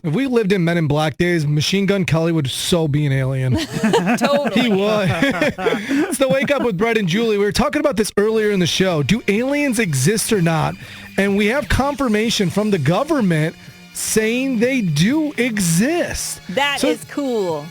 If we lived in Men in Black days, Machine Gun Kelly would so be an alien. Totally. He would. It's the Wake Up with Bret and Julie. We were talking about this earlier in the show. Do aliens exist or not? And we have confirmation from the government saying they do exist. That is cool.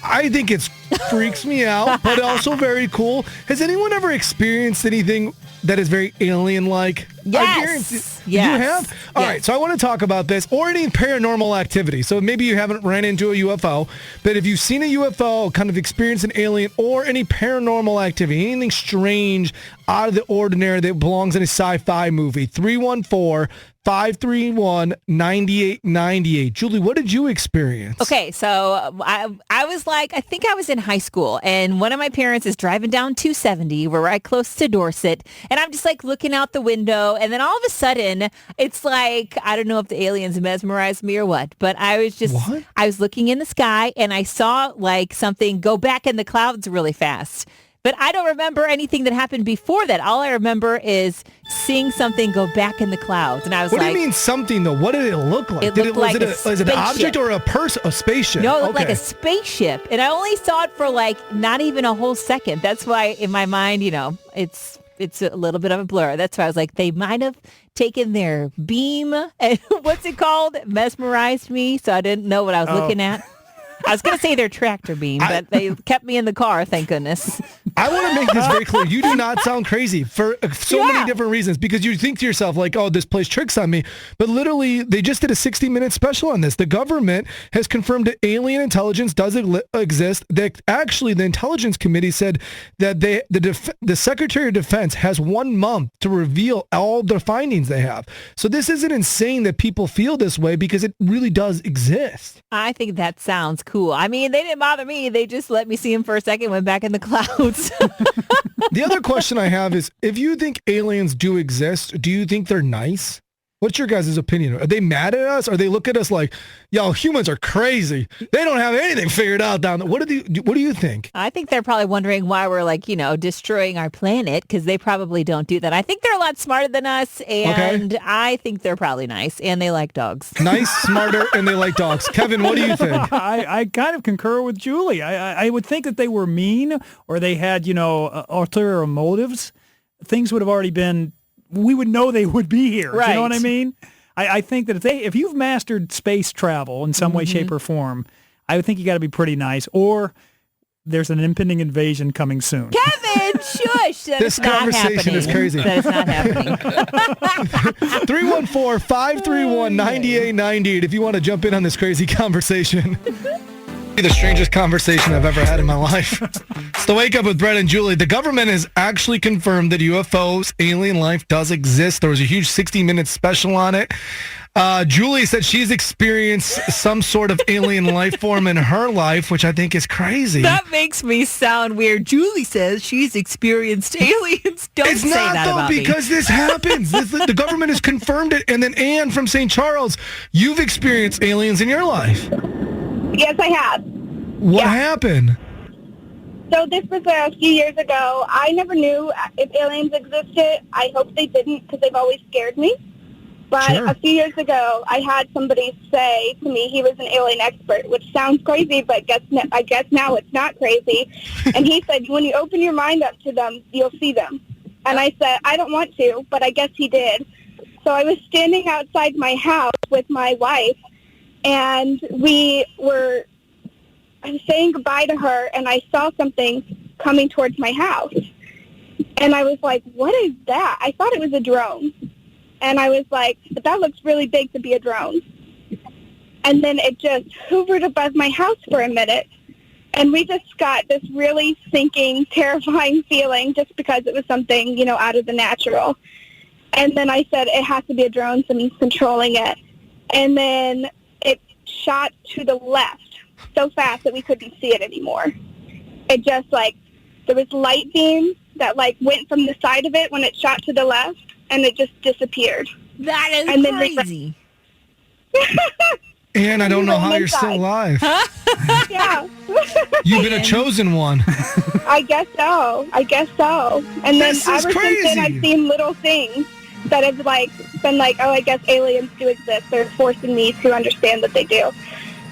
I think it freaks me out, but also very cool. Has anyone ever experienced anything that is very alien-like? Yes. You have? All right, so I want to talk about this, or any paranormal activity. So maybe you haven't ran into a UFO, but if you've seen a UFO, kind of experienced an alien, or any paranormal activity, anything strange, out of the ordinary that belongs in a sci-fi movie, 314-531-9898. Julie, what did you experience? Okay, so I was like, I think I was in high school, and one of my parents is driving down 270. We're right close to Dorset, and I'm just like looking out the window, and then all of a sudden, it's like, I don't know if the aliens mesmerized me or what, but I was looking in the sky, and I saw like something go back in the clouds really fast. But I don't remember anything that happened before that. All I remember is seeing something go back in the clouds. And I was What do you mean something, though? What did it look like? It looked like was it an object or a spaceship? No, it looked like a spaceship. And I only saw it for like not even a whole second. That's why in my mind, it's a little bit of a blur. That's why I was like, they might have taken their beam and what's it called? Mesmerized me. So I didn't know what I was looking at. I was going to say their tractor beam, but they kept me in the car, thank goodness. I want to make this very clear. You do not sound crazy for so many different reasons, because you think to yourself like, oh, this plays tricks on me. But literally, they just did a 60-minute special on this. The government has confirmed that alien intelligence does exist. Actually, the Intelligence Committee said that the Secretary of Defense has 1 month to reveal all the findings they have. So this isn't insane that people feel this way, because it really does exist. I think that sounds cool. I mean, they didn't bother me. They just let me see him for a second, went back in the clouds. The other question I have is, if you think aliens do exist, do you think they're nice? What's your guys' opinion? Are they mad at us? Or they look at us like, yo, humans are crazy. They don't have anything figured out down there. What do you think? I think they're probably wondering why we're like, destroying our planet, because they probably don't do that. I think they're a lot smarter than us, and I think they're probably nice, and they like dogs. Nice, smarter, and they like dogs. Kevin, what do you think? I kind of concur with Julie. I would think that they were mean, or they had, ulterior motives. Things would have already been... we would know they would be here. Right. You know what I mean? I think that if you've mastered space travel in some way, shape, or form, I would think you got to be pretty nice, or there's an impending invasion coming soon. Kevin, shush. This conversation is crazy. That is not happening. 314-531-9898 if you want to jump in on this crazy conversation. The strangest conversation I've ever had in my life. It's the Wake Up with Bret and Julie. The government has actually confirmed that UFOs, alien life, does exist. There was a huge 60-minute special on it. Julie said she's experienced some sort of alien life form in her life, which I think is crazy. That makes me sound weird. Julie says she's experienced aliens. Don't say that about me. It's not, though, because this happens. The government has confirmed it. And then Anne from St. Charles, you've experienced aliens in your life. Yes, I have. What happened? So this was a few years ago. I never knew if aliens existed. I hope they didn't, because they've always scared me. But a few years ago, I had somebody say to me he was an alien expert, which sounds crazy, but I guess now it's not crazy. And he said, when you open your mind up to them, you'll see them. And I said, I don't want to, but I guess he did. So I was standing outside my house with my wife, and I was saying goodbye to her, and I saw something coming towards my house. And I was like, what is that? I thought it was a drone. And I was like, but that looks really big to be a drone. And then it just hovered above my house for a minute. And we just got this really sinking, terrifying feeling just because it was something, out of the natural. And then I said, it has to be a drone, someone's controlling it. And then it shot to the left so fast that we couldn't see it anymore. It just there was light beams that went from the side of it when it shot to the left, and it just disappeared. That is crazy. Anne, I don't know how you're still alive. Huh? Yeah. You've been a chosen one. I guess so. And then ever since then, I've seen little things that have been like, oh, I guess aliens do exist. They're forcing me to understand that they do.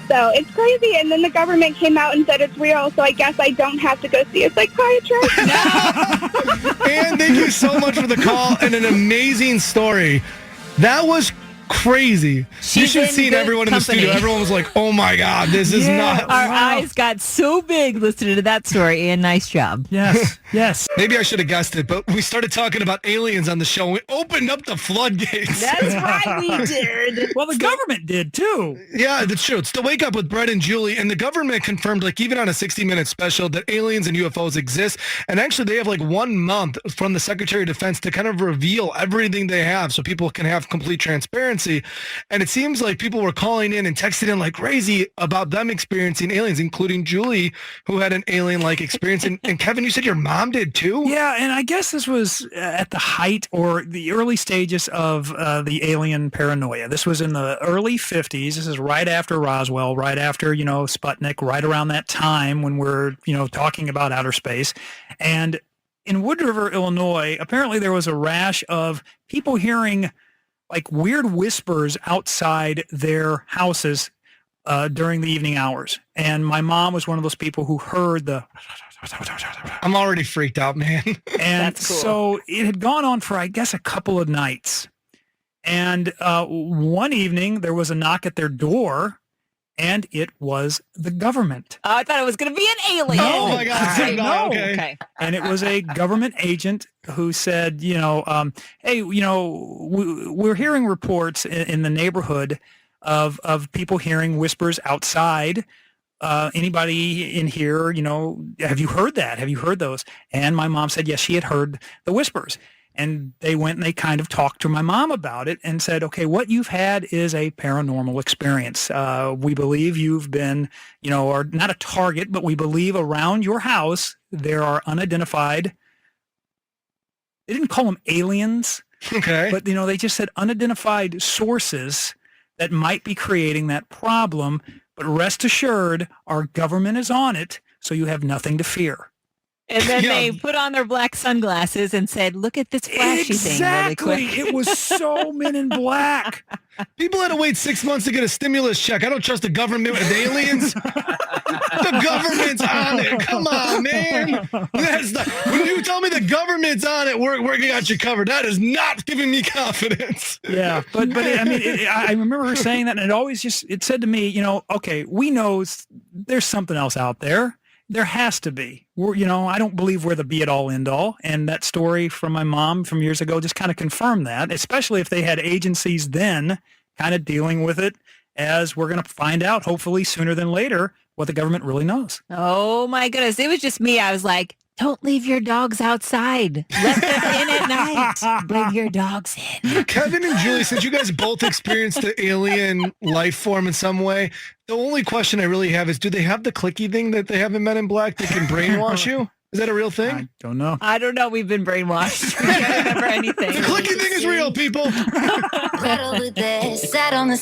So it's crazy. And then the government came out and said it's real, so I guess I don't have to go see a psychiatrist. And thank you so much for the call and an amazing story. That was crazy. You should have seen everyone in the studio. Everyone was like, oh my God, this is not. Our eyes got so big listening to that story, and nice job. Yes, yes. Maybe I should have guessed it, but we started talking about aliens on the show. And we opened up the floodgates. That's right, we did. Well, the government did too. Yeah, that's true. It's the Wake Up with Bret and Julie, and the government confirmed, like even on a 60-minute special, that aliens and UFOs exist. And actually, they have like 1 month from the Secretary of Defense to kind of reveal everything they have so people can have complete transparency. And it seems like people were calling in and texting in like crazy about them experiencing aliens, including Julie, who had an alien-like experience. And Kevin, you said your mom did too? Yeah, and I guess this was at the height or the early stages of the alien paranoia. This was in the early 50s. This is right after Roswell, right after, Sputnik, right around that time when we're, talking about outer space. And in Wood River, Illinois, apparently there was a rash of people hearing like weird whispers outside their houses during the evening hours. And my mom was one of those people who heard the... I'm already freaked out, man. And That's cool. So it had gone on for, I guess, a couple of nights. And one evening there was a knock at their door, and it was the government. Oh, I thought it was going to be an alien. Oh my God. Right. No, Okay. And it was a government agent who said, hey, we're hearing reports in the neighborhood of people hearing whispers outside. Anybody in here, have you heard that? Have you heard those? And my mom said, yes, she had heard the whispers. And they went and they kind of talked to my mom about it and said, okay, what you've had is a paranormal experience. We believe you've been, or not a target, but we believe around your house there are unidentified, they didn't call them aliens, Okay. but, they just said unidentified sources that might be creating that problem. But rest assured, our government is on it, so you have nothing to fear. And then Yeah. they put on their black sunglasses and said, look at this flashy thing really Exactly. quick. It was so Men in Black. People had to wait 6 months to get a stimulus check. I don't trust the government with aliens. The government's on it. Come on, man. When you tell me the government's on it, we're got you covered. That is not giving me confidence. Yeah, but I remember her saying that, and it always it said to me, okay, we know there's something else out there. There has to be. I don't believe we're the be-it-all, end-all. And that story from my mom from years ago just kind of confirmed that, especially if they had agencies then kind of dealing with it, as we're going to find out, hopefully sooner than later, what the government really knows. Oh, my goodness. It was just me. I was like, don't leave your dogs outside. Let them in at night. Bring your dogs in. Kevin and Julie, since you guys both experienced the alien life form in some way, the only question I really have is, do they have the clicky thing that they have in Men in Black that can brainwash you? Is that a real thing? I don't know. I don't know. We've been brainwashed. We can't remember anything. The clicky thing is real, people. Right over there, sat on the